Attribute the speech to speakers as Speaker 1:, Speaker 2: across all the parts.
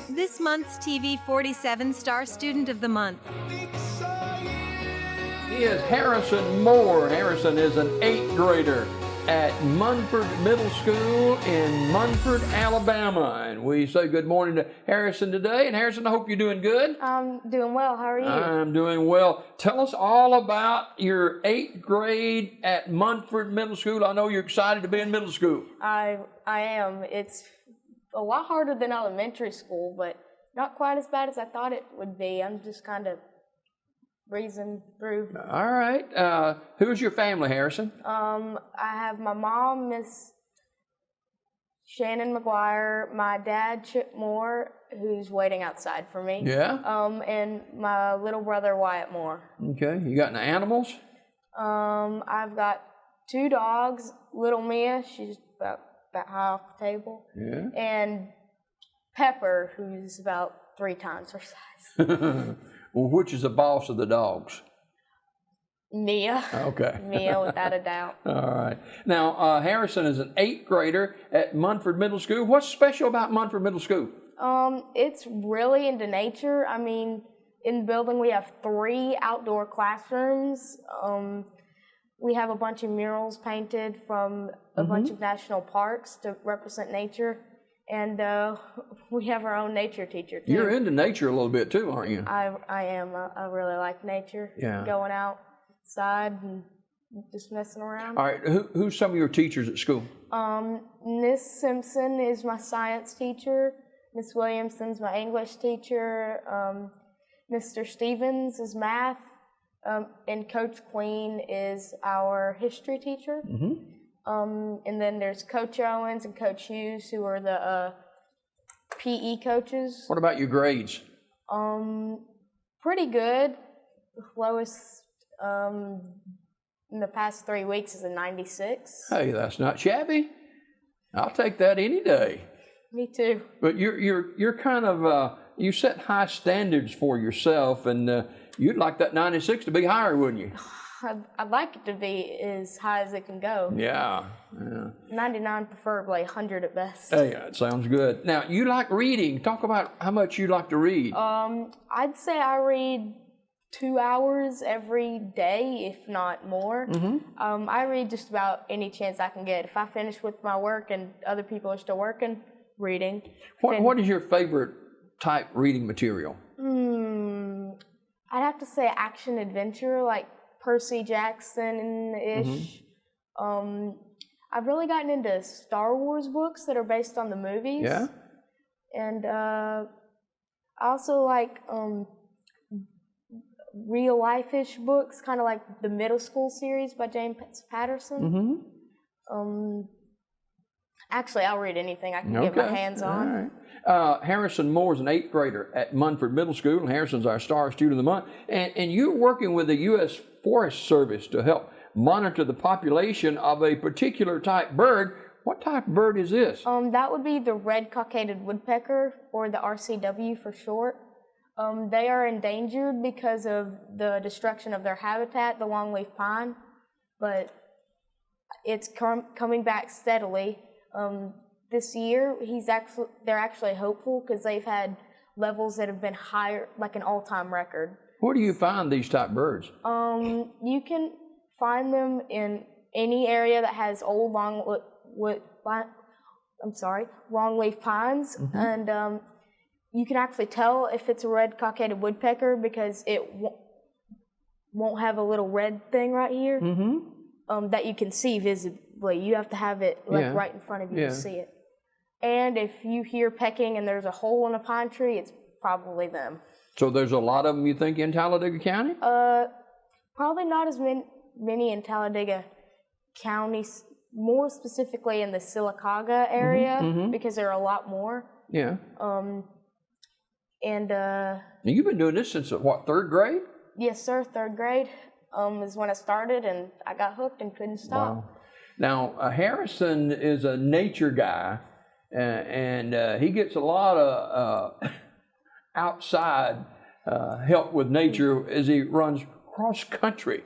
Speaker 1: This month's TV 47 Star Student of the Month.
Speaker 2: He is Harrison Moore. Harrison is an 8th grader at Munford Middle School in Munford, Alabama. And we say good morning to Harrison today. And Harrison, I hope you're doing good.
Speaker 3: I'm doing well. How are you?
Speaker 2: I'm doing well. Tell us all about your 8th grade at Munford Middle School. I know you're excited to be in middle school.
Speaker 3: I am. It's a lot harder than elementary school, but not quite as bad as I thought it would be. I'm just kind of breezing through.
Speaker 2: All right. Who's your family, Harrison?
Speaker 3: I have my mom, Miss Shannon McGuire, my dad, Chip Moore, who's waiting outside for me.
Speaker 2: Yeah.
Speaker 3: And my little brother, Wyatt Moore.
Speaker 2: Okay. You got any animals?
Speaker 3: I've got 2 dogs. Little Mia, she's about high off the table.
Speaker 2: Yeah.
Speaker 3: And Pepper, who's about 3 times her size.
Speaker 2: Well, which is the boss of the dogs?
Speaker 3: Mia.
Speaker 2: Okay.
Speaker 3: Mia, without a doubt.
Speaker 2: All right. Now, Harrison is an 8th grader at Munford Middle School. What's special about Munford Middle School?
Speaker 3: It's really into nature. I mean, in the building we have 3 outdoor classrooms. We have a bunch of murals painted from a bunch of national parks to represent nature. And we have our own nature teacher, too.
Speaker 2: You're into nature a little bit, too, aren't you?
Speaker 3: I am. I really like nature.
Speaker 2: Yeah.
Speaker 3: Going outside and just messing around.
Speaker 2: All right. Who's some of your teachers at school?
Speaker 3: Miss Simpson is my science teacher. Miss Williamson's my English teacher. Mr. Stevens is math. And Coach Queen is our history teacher.
Speaker 2: Mm-hmm.
Speaker 3: And then there's Coach Owens and Coach Hughes, who are the PE coaches.
Speaker 2: What about your grades?
Speaker 3: Pretty good. Lowest in the past 3 weeks is a 96.
Speaker 2: Hey, that's not shabby. I'll take that any day.
Speaker 3: Me too.
Speaker 2: But you're kind of you set high standards for yourself, and you'd like that 96 to be higher, wouldn't you?
Speaker 3: I'd like it to be as high as it can go.
Speaker 2: Yeah.
Speaker 3: 99 preferably, 100 at best.
Speaker 2: Hey, that sounds good. Now, you like reading. Talk about how much you like to read.
Speaker 3: I'd say I read 2 hours every day, if not more.
Speaker 2: Mm-hmm.
Speaker 3: I read just about any chance I can get. If I finish with my work and other people are still working, reading.
Speaker 2: What is your favorite type reading material?
Speaker 3: I'd have to say action adventure, like Percy Jackson-ish. I've really gotten into Star Wars books that are based on the movies.
Speaker 2: Yeah.
Speaker 3: And I also like real life-ish books, kind of like the middle school series by James Patterson.
Speaker 2: Mm-hmm.
Speaker 3: Actually, I'll read anything I can get my hands on.
Speaker 2: All right. Harrison Moore is an 8th grader at Munford Middle School, and Harrison's our Star Student of the Month. And you're working with the U.S. Forest Service to help monitor the population of a particular type bird. What type of bird is this?
Speaker 3: That would be the red-cockaded woodpecker, or the RCW for short. They are endangered because of the destruction of their habitat, the longleaf pine, but it's coming back steadily. This year, they're actually hopeful because they've had levels that have been higher, like an all-time record.
Speaker 2: Where do you find these type birds?
Speaker 3: You can find them in any area that has old longleaf pines, and you can actually tell if it's a red-cockaded woodpecker because it won't have a little red thing right here that you can see visibly. You have to have it right in front of you to see it. And if you hear pecking and there's a hole in a pine tree, it's probably them.
Speaker 2: So there's a lot of them, you think, in Talladega County?
Speaker 3: Probably not as many in Talladega County, more specifically in the Sylacauga area, because there are a lot more.
Speaker 2: Yeah.
Speaker 3: And
Speaker 2: now you've been doing this since, what, 3rd grade?
Speaker 3: Yes, sir, 3rd grade is when I started, and I got hooked and couldn't stop.
Speaker 2: Wow. Now, Harrison is a nature guy, and he gets a lot of outside help with nature as he runs cross country.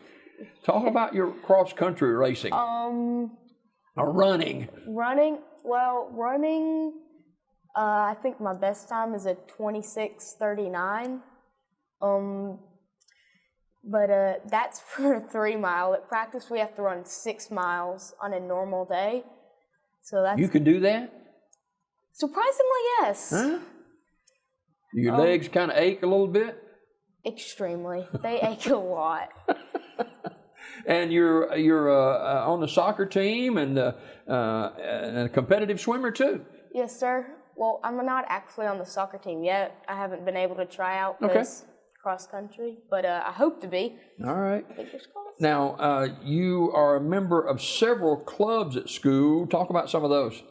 Speaker 2: Talk about your cross country racing.
Speaker 3: Or
Speaker 2: running.
Speaker 3: Running. I think my best time is a 26:39. But that's for a 3 mile. At practice, we have to run 6 miles on a normal day. So that's
Speaker 2: You can do that?
Speaker 3: surprisingly yes.
Speaker 2: Huh? Your legs kind of ache a little bit?
Speaker 3: Extremely. They ache a lot.
Speaker 2: And you're on the soccer team and a competitive swimmer too.
Speaker 3: Yes, sir. Well, I'm not actually on the soccer team yet. I haven't been able to try out
Speaker 2: Okay.
Speaker 3: this cross country, but I hope to be.
Speaker 2: All right.
Speaker 3: Fingers crossed.
Speaker 2: Now, you are a member of several clubs at school. Talk about some of those.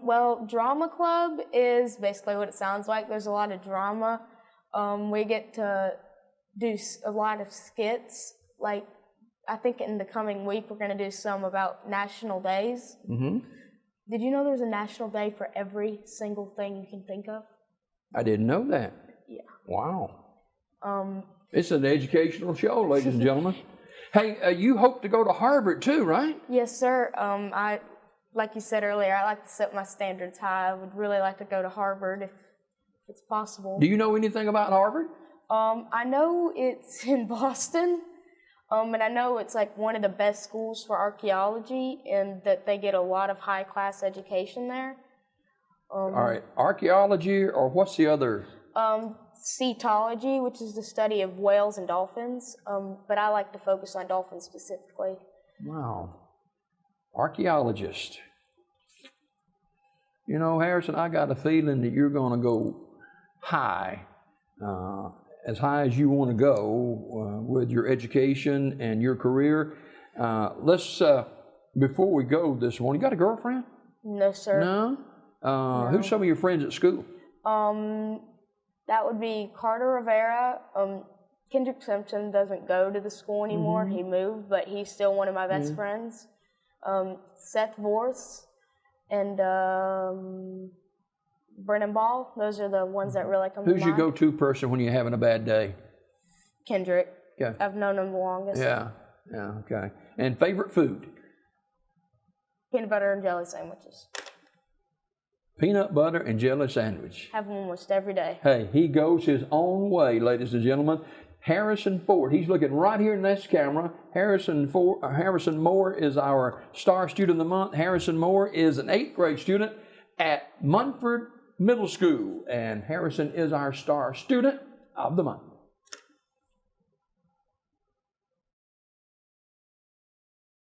Speaker 3: Well, drama club is basically what it sounds like. There's a lot of drama. We get to do a lot of skits. Like, I think in the coming week we're going to do some about national days.
Speaker 2: Mm-hmm.
Speaker 3: Did you know there's a national day for every single thing you can think of?
Speaker 2: I didn't know that.
Speaker 3: Yeah.
Speaker 2: Wow. It's an educational show, ladies and gentlemen. Hey, you hope to go to Harvard too, right?
Speaker 3: Yes, sir. Like you said earlier, I like to set my standards high. I would really like to go to Harvard if it's possible.
Speaker 2: Do you know anything about Harvard?
Speaker 3: I know it's in Boston, and I know it's like one of the best schools for archaeology, and that they get a lot of high-class education there.
Speaker 2: All right, archaeology, or what's the other?
Speaker 3: Cetology, which is the study of whales and dolphins, but I like to focus on dolphins specifically.
Speaker 2: Wow. Archaeologist. You know, Harrison, I got a feeling that you're going to go high, as high as you want to go with your education and your career. Before we go this morning, you got a girlfriend?
Speaker 3: No, sir.
Speaker 2: No?
Speaker 3: No.
Speaker 2: Who's some of your friends at school?
Speaker 3: That would be Carter Rivera. Kendrick Simpson doesn't go to the school anymore.
Speaker 2: Mm-hmm.
Speaker 3: He moved, but he's still one of my best friends. Seth Vorse and Brennan Ball. Those are the ones that really come to mind.
Speaker 2: Who's your go-to person when you're having a bad day?
Speaker 3: Kendrick.
Speaker 2: Yeah.
Speaker 3: I've known him the longest.
Speaker 2: Yeah, okay. And favorite food?
Speaker 3: Peanut butter and jelly sandwiches.
Speaker 2: Peanut butter and jelly sandwich.
Speaker 3: Have them almost every day.
Speaker 2: Hey, he goes his own way, ladies and gentlemen. Harrison Ford. He's looking right here in this camera. Harrison Moore is our Star Student of the Month. Harrison Moore is an 8th grade student at Munford Middle School. And Harrison is our Star Student of the Month.